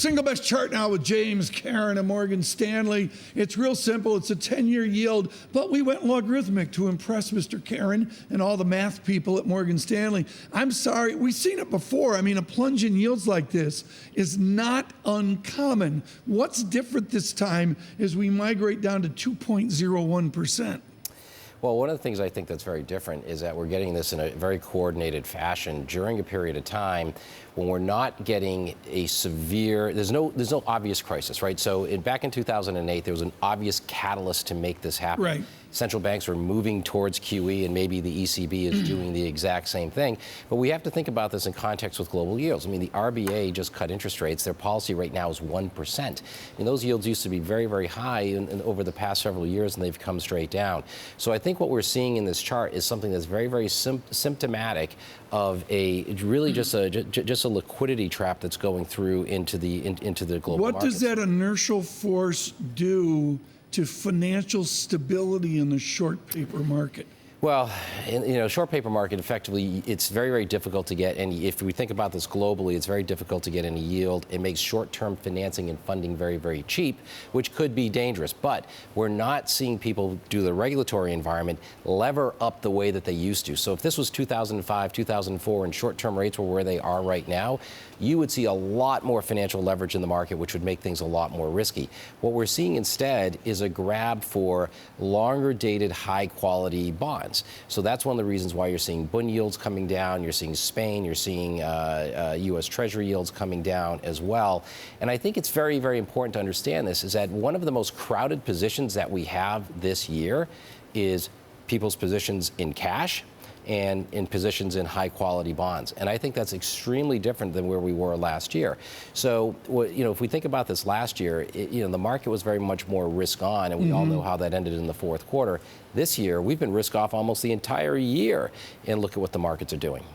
Single best chart now with James, Caron, and Morgan Stanley. It's real simple. It's a 10-year yield, but we went logarithmic to impress Mr. Caron and all the math people at Morgan Stanley. I'm sorry, we've seen it before. I mean, a plunge in yields like this is not uncommon. What's different this time is we migrate down to 2.01%. Well, one of the things I think that's very different is that we're getting this in a very coordinated fashion during a period of time when we're not getting a severe, there's no obvious crisis, right? So back in 2008, there was an obvious catalyst to make this happen. Right. Central banks were moving towards QE, and maybe the ECB is doing the exact same thing. But we have to think about this in context with global yields. I mean, the RBA just cut interest rates. Their policy right now is 1%. I mean, those yields used to be very, very high over the past several years, and they've come straight down. So I think what we're seeing in this chart is something that's very, very symptomatic of really just a liquidity trap that's going through into the global markets. What does that inertial force do to financial stability in the short paper market? Well, short paper market, effectively, it's very, very difficult to get any, if we think about this globally, it's very difficult to get any yield. It makes short-term financing and funding very, very cheap, which could be dangerous. But we're not seeing people do the regulatory environment lever up the way that they used to. So if this was 2005, 2004, and short-term rates were where they are right now, you would see a lot more financial leverage in the market, which would make things a lot more risky. What we're seeing instead is a grab for longer-dated, high-quality bonds. So that's one of the reasons why you're seeing bond yields coming down, you're seeing Spain, you're seeing U.S. Treasury yields coming down as well. And I think it's very, very important to understand this, is that one of the most crowded positions that we have this year is people's positions in cash and in positions in high-quality bonds. And I think that's extremely different than where we were last year. So, if we think about this last year, the market was very much more risk-on, and we all know how that ended in the fourth quarter. This year, we've been risk-off almost the entire year, and look at what the markets are doing.